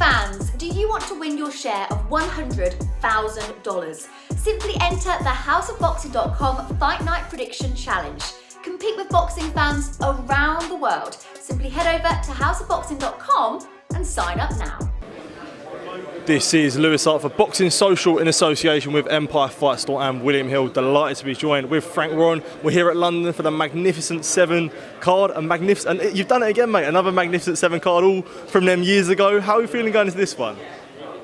fans, do you want to win your share of $100,000? Simply enter the houseofboxing.com Fight Night Prediction Challenge. Compete with boxing fans around the world. Simply head over to houseofboxing.com and sign up now. This is Lewis Hart for Boxing Social in association with Empire Fight Store and William Hill. Delighted to be joined with Frank Warren. We're here at London for the Magnificent 7 card. And you've done it again, mate. Another Magnificent 7 card, all from them years ago. How are you feeling going into this one?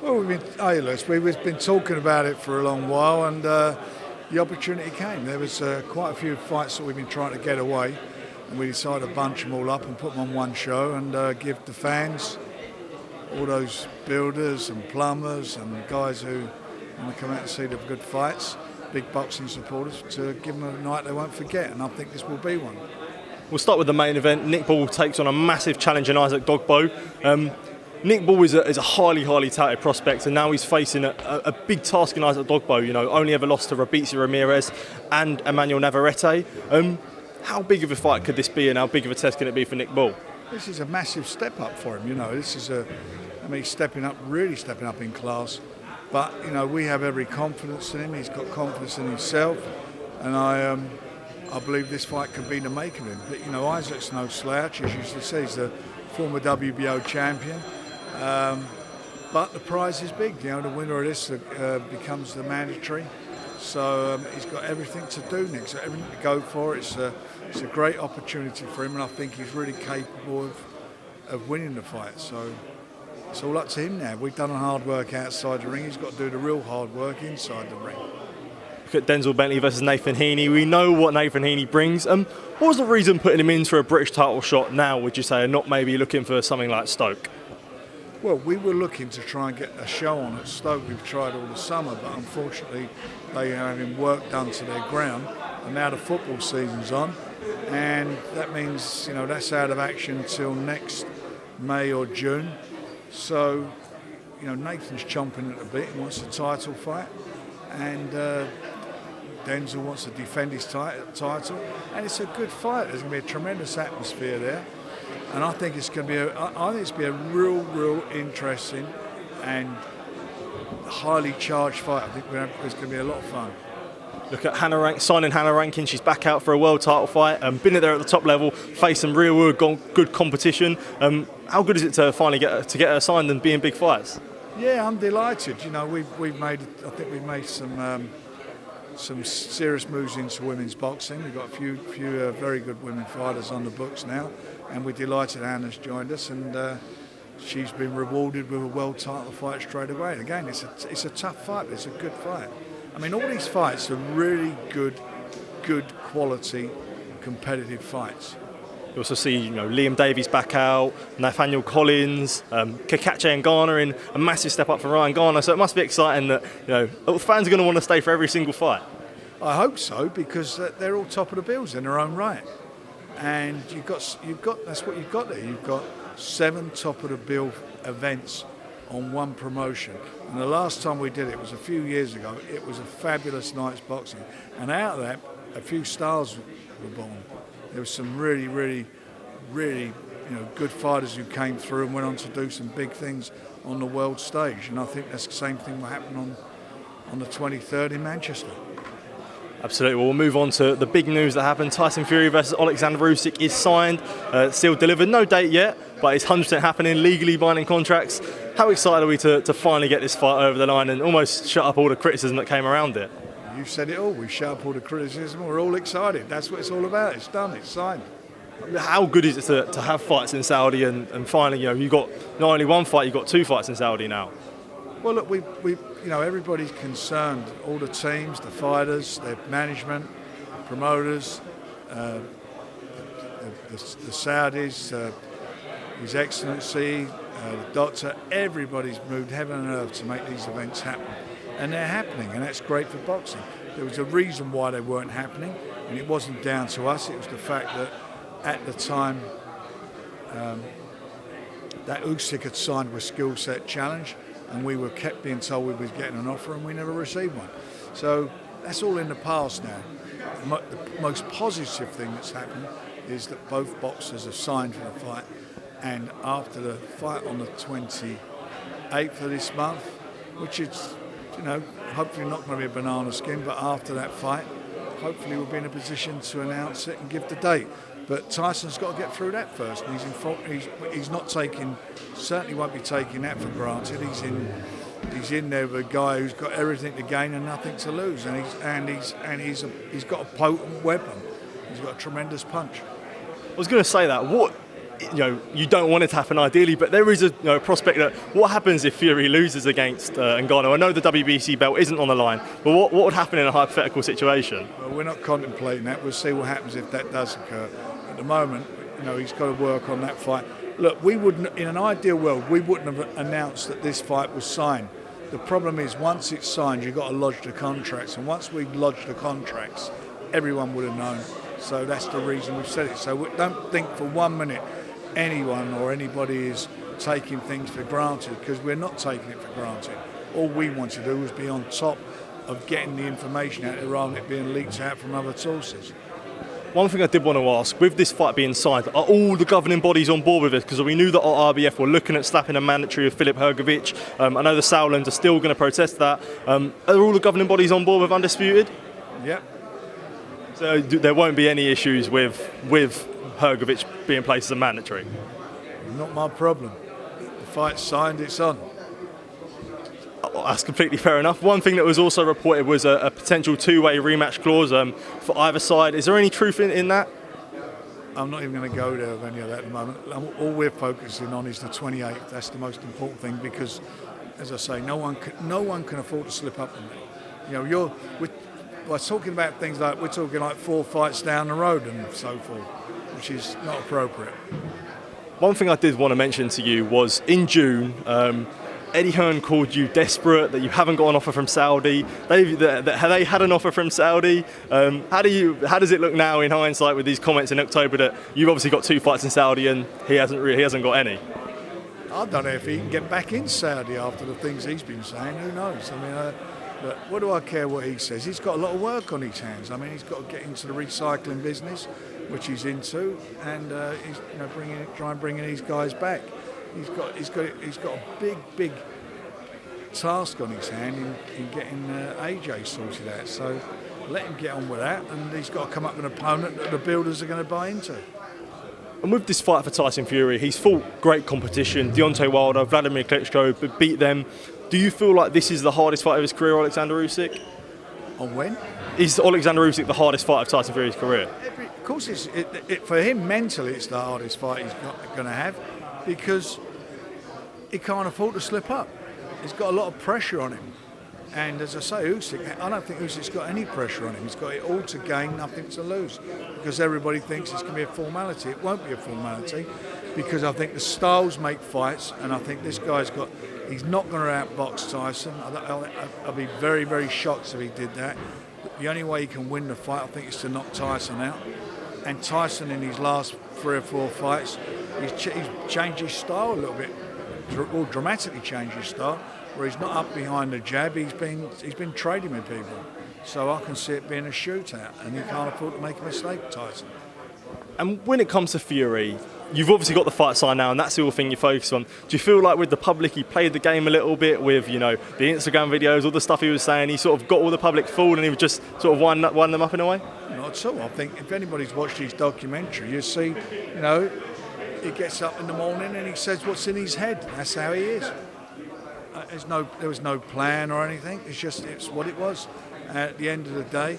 Well, we've been talking about it for a long while, and the opportunity came. There was quite a few fights that we've been trying to get away, and we decided to bunch them all up and put them on one show and give the fans, all those builders and plumbers and guys who want to come out and see the good fights, big boxing supporters, to give them a night they won't forget, and I think this will be one. We'll start with the main event. Nick Ball takes on a massive challenge in Isaac Dogboe. Nick Ball is a highly touted prospect, and now he's facing a big task in Isaac Dogboe. You know, only ever lost to Robinson Ramirez and Emmanuel Navarrete. How big of a fight could this be, and how big of a test can it be for Nick Ball? This is a massive step up for him. You know, this is he's really stepping up in class. But you know, we have every confidence in him. He's got confidence in himself, and I believe this fight could be the making of him. But you know, Isaac's no slouch, as you used to say. He's the former WBO champion. But the prize is big. You know, the winner of this becomes the mandatory. So he's got everything to do next, everything to go for. It's a great opportunity for him, and I think he's really capable of winning the fight. So it's all up to him now. We've done the hard work outside the ring. He's got to do the real hard work inside the ring. Look at Denzel Bentley versus Nathan Heaney. We know what Nathan Heaney brings. What was the reason putting him in for a British title shot now, would you say, and not maybe looking for something like Stoke? Well, we were looking to try and get a show on at Stoke. We've tried all the summer, but unfortunately they are having work done to their ground, and now the football season's on, and that means, you know, that's out of action till next May or June. So, you know, Nathan's chomping at the bit. He wants a title fight, and Denzel wants to defend his title, and it's a good fight. There's going to be a tremendous atmosphere there. And I think it's going to be a real interesting and highly charged fight. I think it's going to be a lot of fun. Look at signing Hannah Rankin. She's back out for a world title fight. Been there at the top level, faced some real good competition. How good is it to finally get her signed and be in big fights? Yeah, I'm delighted. You know, we've made some serious moves into women's boxing. We've got a few very good women fighters on the books now, and we're delighted Anna's joined us, and she's been rewarded with a world title fight straight away. And again, it's a tough fight, but it's a good fight. I mean, all these fights are really good quality, competitive fights. You also see, you know, Liam Davies back out, Nathaniel Collins, Kakache Ngannou in a massive step up for Ryan Garner. So it must be exciting that, you know, fans are going to want to stay for every single fight. I hope so, because they're all top of the bills in their own right, and you've got that's what you've got there. You've got 7 top of the bill events on one promotion, and the last time we did it was a few years ago. It was a fabulous night's boxing, and out of that, a few stars were born. There was some really, you know, good fighters who came through and went on to do some big things on the world stage. And I think that's the same thing will happen on the 23rd in Manchester. Absolutely. Well, we'll move on to the big news that happened. Tyson Fury versus Oleksandr Usyk is signed, sealed, delivered. No date yet, but it's 100% happening. Legally binding contracts. How excited are we to finally get this fight over the line and almost shut up all the criticism that came around it? You've said it all. We shut up all the criticism. We're all excited. That's what it's all about. It's done. It's signed. How good is it to have fights in Saudi and finally, you know, you've got not only one fight, you've got 2 fights in Saudi now? Well, look, we you know, everybody's concerned. All the teams, the fighters, their management, promoters, the Saudis, His Excellency, the Doctor. Everybody's moved heaven and earth to make these events happen. And they're happening, and that's great for boxing. There was a reason why they weren't happening, and it wasn't down to us. It was the fact that at the time that Usyk had signed with Skill Set Challenge, and we were kept being told we was getting an offer, and we never received one. So that's all in the past now. The most positive thing that's happened is that both boxers have signed for the fight, and after the fight on the 23rd 8th of this month, which is, hopefully not going to be a banana skin, but after that fight, hopefully we'll be in a position to announce it and give the date. But Tyson's got to get through that first. And he's not taking, certainly won't be taking that for granted. He's in there with a guy who's got everything to gain and nothing to lose, and he's got a potent weapon. He's got a tremendous punch. I was going to say that. You don't want it to happen ideally, but there is a prospect that what happens if Fury loses against Ngannou? I know the WBC belt isn't on the line, but what would happen in a hypothetical situation? Well, we're not contemplating that. We'll see what happens if that does occur. At the moment, he's got to work on that fight. Look, we wouldn't, in an ideal world, we wouldn't have announced that this fight was signed. The problem is, once it's signed, you've got to lodge the contracts, and once we lodge the contracts, everyone would have known. So that's the reason we've said it. So we don't think for 1 minute anyone or anybody is taking things for granted, because we're not taking it for granted. All we want to do was be on top of getting the information out there rather than it being leaked out from other sources. One thing I did want to ask, with this fight being signed, are all the governing bodies on board with it? Because we knew that our RBF were looking at slapping a mandatory of Filip Hrgovic. I know the SLAMS are still going to protest that. Are all the governing bodies on board with Undisputed? Yep. So there won't be any issues with Hrgovic being placed as a mandatory? Not my problem. The fight's signed, it's on. Oh, that's completely fair enough. One thing that was also reported was a potential two-way rematch clause for either side. Is there any truth in that? I'm not even going to go there with any of that at the moment. All we're focusing on is the 28th. That's the most important thing, because, as I say, no one can afford to slip up on me. We're talking about things like, we're talking like 4 fights down the road and so forth, which is not appropriate. One thing I did want to mention to you was in June, Eddie Hearn called you desperate, that you haven't got an offer from Saudi. They had an offer from Saudi. How does it look now in hindsight with these comments in October that you've obviously got 2 fights in Saudi and he hasn't got any? I don't know if he can get back in Saudi after the things he's been saying. Who knows? But what do I care what he says? He's got a lot of work on his hands. He's got to get into the recycling business, which he's into, and he's try and bring these guys back. He's got a big task on his hand in getting AJ sorted out. So let him get on with that, and he's got to come up with an opponent that the builders are going to buy into. And with this fight for Tyson Fury, he's fought great competition. Deontay Wilder, Vladimir Klitschko, beat them. Do you feel like this is the hardest fight of his career, Oleksandr Usyk? On when? Is Oleksandr Usyk the hardest fight of Tyson Fury's career? Of course, for him mentally, it's the hardest fight he's going to have, because he can't afford to slip up. He's got a lot of pressure on him. And as I say, Usyk, I don't think Usyk's got any pressure on him. He's got it all to gain, nothing to lose, because everybody thinks it's going to be a formality. It won't be a formality, because I think the styles make fights, and I think this guy's he's not going to outbox Tyson. I'll be very, very shocked if he did that. The only way he can win the fight, I think, is to knock Tyson out. And Tyson, in his last 3 or 4 fights, he's changed his style a little bit, or dramatically changed his style, where he's not up behind the jab. He's been trading with people. So I can see it being a shootout, and he can't afford to make a mistake, Tyson. And when it comes to Fury, you've obviously got the fight signed now, and that's the all thing you focus on. Do you feel like with the public, he played the game a little bit with, the Instagram videos, all the stuff he was saying, he sort of got all the public fooled and he would just sort of wind them up in a way? Not at all. I think if anybody's watched his documentary, you see, he gets up in the morning and he says what's in his head. That's how he is. There was no plan or anything. It's what it was. At the end of the day,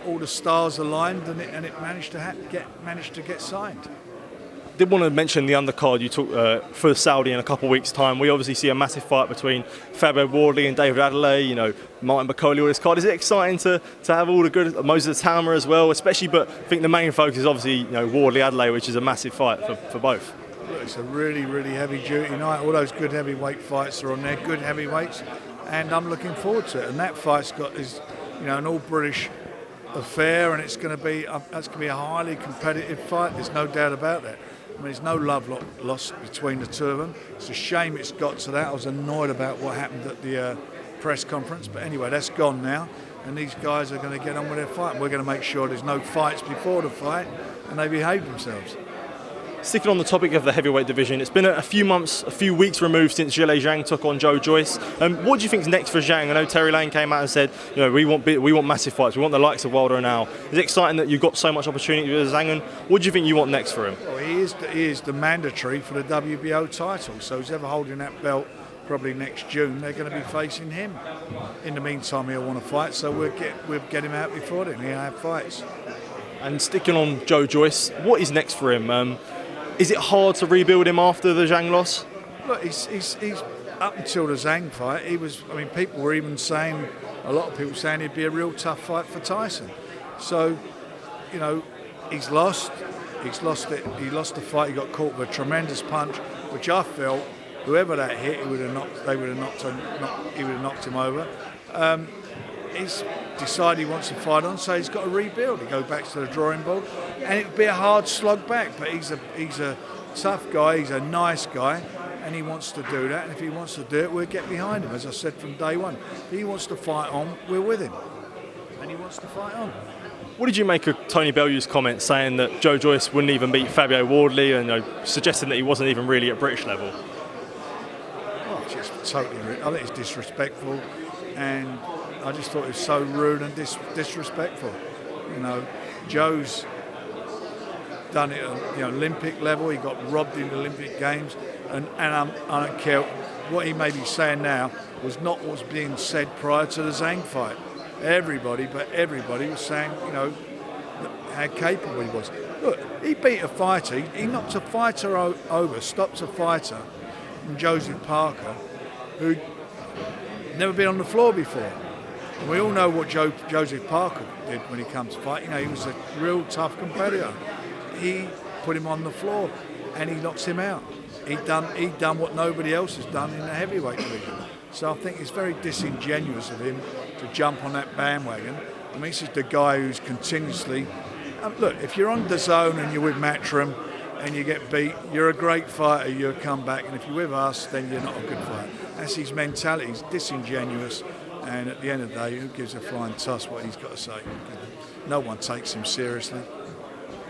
all the stars aligned, and it managed to get signed. I did want to mention the undercard you took for Saudi in a couple of weeks' time. We obviously see a massive fight between Fabio Wardley and David Adelaide, Martin Bakoli on this card. Is it exciting to have all the good, Moses Tama as well, especially, but I think the main focus is obviously, Wardley Adelaide, which is a massive fight for both. Look, it's a really, really heavy duty night. All those good heavyweight fights are on there, good heavyweights, and I'm looking forward to it. And that fight's is an all British affair, and that's going to be a highly competitive fight. There's no doubt about that. There's no love lost between the two of them. It's a shame it's got to that. I was annoyed about what happened at the press conference, but anyway, that's gone now, and these guys are going to get on with their fight. We're going to make sure there's no fights before the fight, and they behave themselves. Sticking on the topic of the heavyweight division, it's been a few weeks removed since Zhilei Zhang took on Joe Joyce. What do you think is next for Zhang? I know Terry Lane came out and said, we want massive fights. We want the likes of Wilder and Al. It's exciting that you've got so much opportunity with Zhang. And what do you think you want next for him? Well, he is the mandatory for the WBO title. So who's ever holding that belt, probably next June, they're going to be facing him. In the meantime, he'll want to fight, so we'll get him out before then. He'll have fights. And sticking on Joe Joyce, what is next for him? Is it hard to rebuild him after the Zhang loss? Look, he's up until the Zhang fight, people were even saying, a lot of people saying he'd be a real tough fight for Tyson. So, he's lost. He's lost it. He lost the fight. He got caught with a tremendous punch, which I felt whoever that hit, he would have knocked him over. He's decided he wants to fight on, so he's got to rebuild. He goes back to the drawing board, and it'd be a hard slog back. But he's a tough guy. He's a nice guy, and he wants to do that. And if he wants to do it, we'll get behind him. As I said from day one, if he wants to fight on, we're with him, and he wants to fight on. What did you make of Tony Bellews' comment saying that Joe Joyce wouldn't even beat Fabio Wardley, and suggesting that he wasn't even really at British level? Oh, just totally. I think it's disrespectful, and I just thought it was so rude and disrespectful. Joe's done it at Olympic level. He got robbed in the Olympic Games, and I don't care what he may be saying now was not what was being said prior to the Zhang fight. Everybody was saying, how capable he was. Look, he beat a fighter. He knocked a fighter over, stopped a fighter, from Joseph Parker, who'd never been on the floor before. And we all know what Joseph Parker did when he comes to fight. He was a real tough competitor. He put him on the floor, and he knocks him out. He'd done what nobody else has done in the heavyweight division. So I think it's very disingenuous of him to jump on that bandwagon. This is the guy who's continuously... look, if you're on DAZN and you're with Matchroom and you get beat, you're a great fighter, you'll come back. And if you're with us, then you're not a good fighter. That's his mentality. He's disingenuous. And at the end of the day, who gives a flying toss what he's got to say? No one takes him seriously.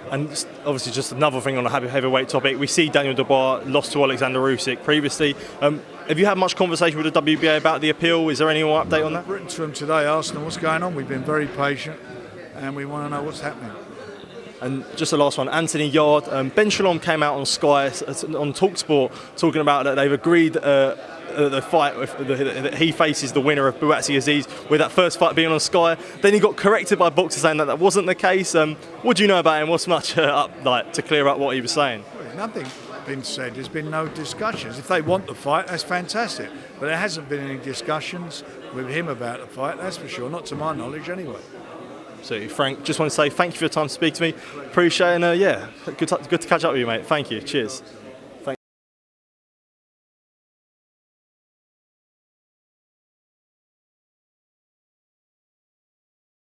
And obviously, just another thing on the heavyweight topic, we see Daniel Dubois lost to Oleksandr Usyk previously. Have you had much conversation with the WBA about the appeal? Is there any more update on that? I've written to him today asking him what's going on. We've been very patient, and we want to know what's happening. And just the last one, Anthony Yard. Ben Shalom came out on Sky, on TalkSport, talking about that they've agreed the fight that he faces the winner of Buatsi Aziz, with that first fight being on Sky. Then he got corrected by boxers saying that wasn't the case. What do you know about him? What's much to clear up what he was saying? Well, nothing been said. There's been no discussions. If they want the fight, that's fantastic. But there hasn't been any discussions with him about the fight. That's for sure. Not to my knowledge, anyway. So, Frank, just want to say thank you for your time to speak to me. Appreciate it. And good to catch up with you, mate. Thank you. Cheers.